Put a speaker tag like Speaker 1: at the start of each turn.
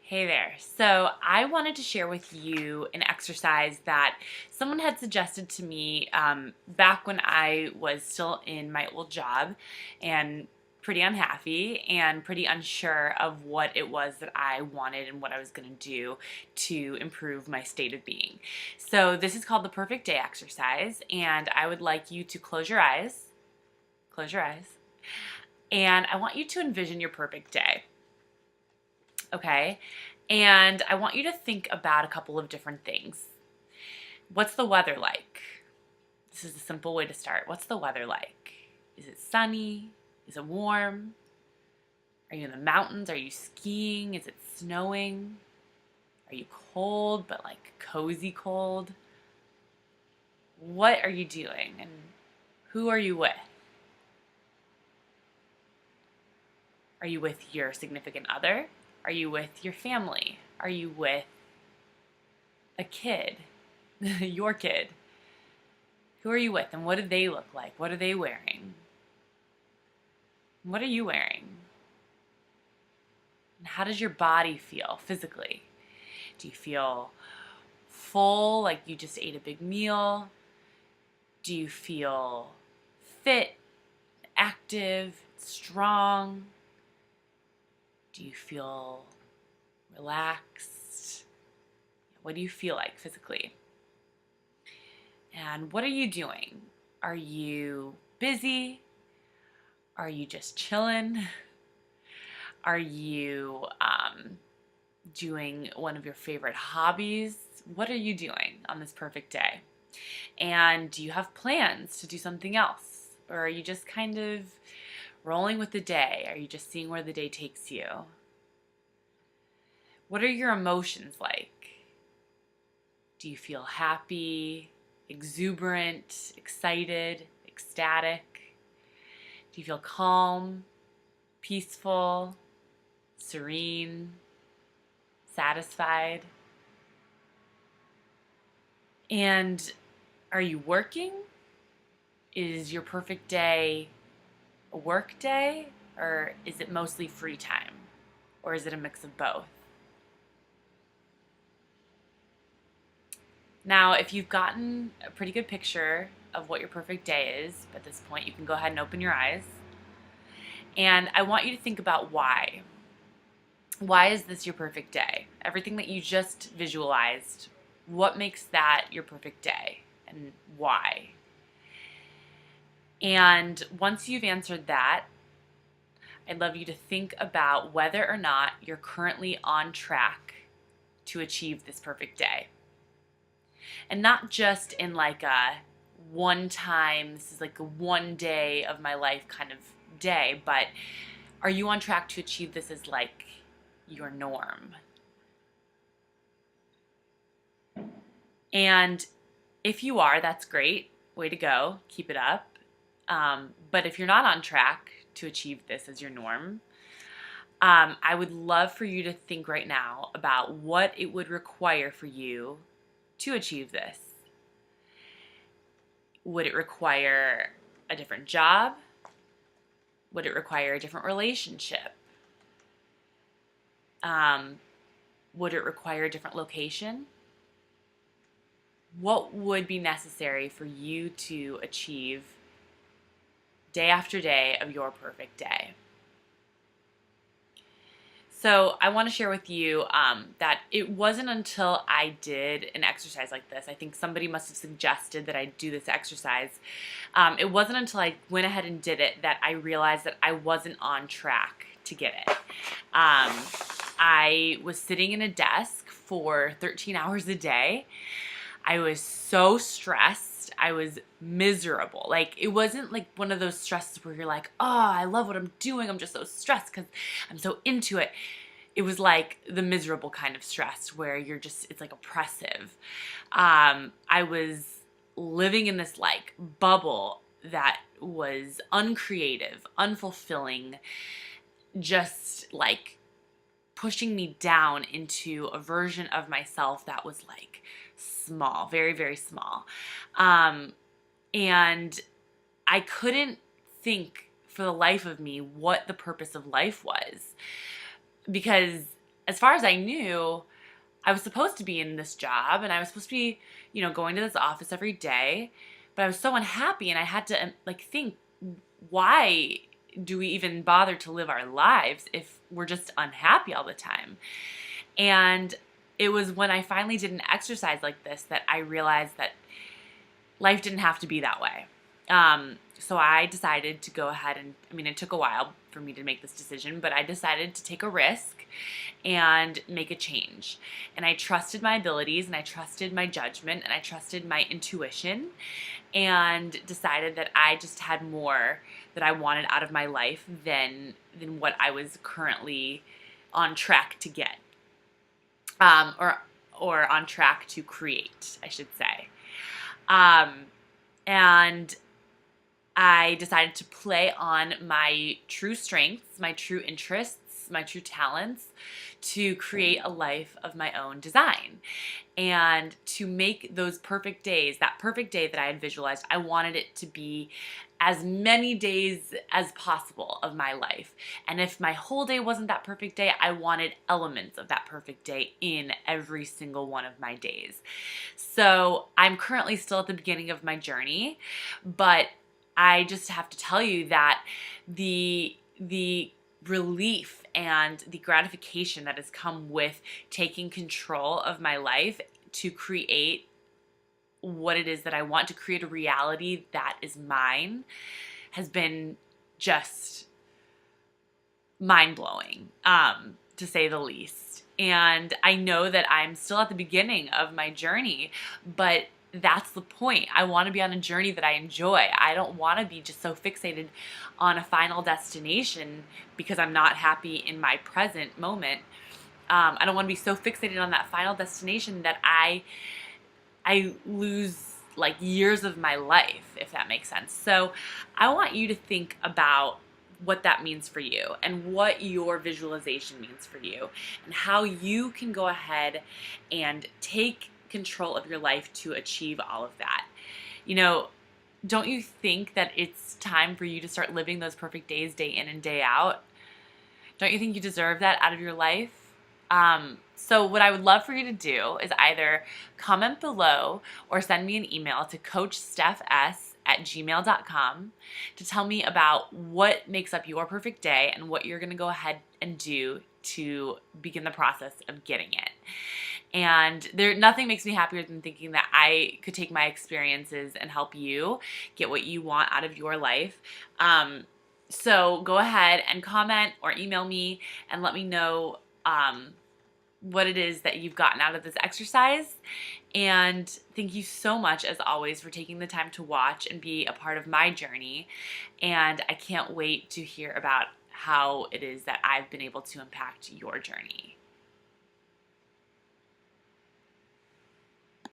Speaker 1: Hey there. So I wanted to share with you an exercise that someone had suggested to me back when I was still in my old job and pretty unhappy and pretty unsure of what it was that I wanted and what I was going to do to improve my state of being. So this is called the perfect day exercise, and I would like you to close your eyes, and I want you to envision your perfect day. Okay? And I want you to think about a couple of different things. What's the weather like? This is a simple way to start. What's the weather like? Is it sunny? Is it warm? Are you in the mountains? Are you skiing? Is it snowing? Are you cold, but like cozy cold? What are you doing and who are you with? Are you with your significant other? Are you with your family? Are you with a kid? Your kid? Who are you with and what do they look like? What are they wearing? What are you wearing? And how does your body feel physically? Do you feel full, like you just ate a big meal? Do you feel fit, active, strong? Do you feel relaxed? What do you feel like physically? And what are you doing? Are you busy? Are you just chilling? Are you doing one of your favorite hobbies? What are you doing on this perfect day? And do you have plans to do something else? Or are you just kind of rolling with the day? Are you just seeing where the day takes you? What are your emotions like? Do you feel happy, exuberant, excited, ecstatic? Do you feel calm, peaceful, serene, satisfied? And are you working? Is your perfect day a work day, or is it mostly free time? Or is it a mix of both? Now, if you've gotten a pretty good picture of what your perfect day is at this point, you can go ahead and open your eyes. And I want you to think about why. Why is this your perfect day? Everything that you just visualized, what makes that your perfect day and why? And once you've answered that, I'd love you to think about whether or not you're currently on track to achieve this perfect day. And not just in like a one time, this is like a one day of my life kind of day, but are you on track to achieve this as like your norm? And if you are, that's great. Way to go. Keep it up. But if you're not on track to achieve this as your norm, I would love for you to think right now about what it would require for you to achieve this. Would it require a different job? Would it require a different relationship? Would it require a different location? What would be necessary for you to achieve day after day of your perfect day? So I want to share with you that it wasn't until I did an exercise like this, I think somebody must have suggested that I do this exercise. It wasn't until I went ahead and did it that I realized that I wasn't on track to get it. I was sitting in a desk for 13 hours a day. I was so stressed. I was miserable. Like, it wasn't like one of those stresses where you're like, oh, I love what I'm doing. I'm just so stressed because I'm so into it. It was like the miserable kind of stress where you're just, it's like oppressive. I was living in this like bubble that was uncreative, unfulfilling, just like pushing me down into a version of myself that was like small, very, very small. And I couldn't think for the life of me what the purpose of life was, because as far as I knew, I was supposed to be in this job and I was supposed to be, going to this office every day, but I was so unhappy and I had to like think, why do we even bother to live our lives if we're just unhappy all the time? And it was when I finally did an exercise like this that I realized that life didn't have to be that way. So I decided to go ahead and, it took a while for me to make this decision, but I decided to take a risk and make a change. And I trusted my abilities and I trusted my judgment and I trusted my intuition and decided that I just had more that I wanted out of my life than what I was currently on track to get. Or on track to create, I should say. And I decided to play on my true strengths, my true interests, my true talents to create a life of my own design and to make those perfect days, that perfect day that I had visualized. I wanted it to be as many days as possible of my life. And if my whole day wasn't that perfect day, I wanted elements of that perfect day in every single one of my days. So I'm currently still at the beginning of my journey, but I just have to tell you that the relief and the gratification that has come with taking control of my life to create what it is that I want, to create a reality that is mine, has been just mind-blowing, to say the least. And I know that I'm still at the beginning of my journey, but that's the point. I want to be on a journey that I enjoy. I don't want to be just so fixated on a final destination because I'm not happy in my present moment. I don't want to be so fixated on that final destination that I lose like years of my life, if that makes sense. So I want you to think about what that means for you and what your visualization means for you and how you can go ahead and take control of your life to achieve all of that. Don't you think that it's time for you to start living those perfect days day in and day out? Don't you think you deserve that out of your life? So what I would love for you to do is either comment below or send me an email to coachstephs@gmail.com to tell me about what makes up your perfect day and what you're going to go ahead and do to begin the process of getting it. And nothing makes me happier than thinking that I could take my experiences and help you get what you want out of your life. So go ahead and comment or email me and let me know what it is that you've gotten out of this exercise. And thank you so much, as always, for taking the time to watch and be a part of my journey. And I can't wait to hear about how it is that I've been able to impact your journey.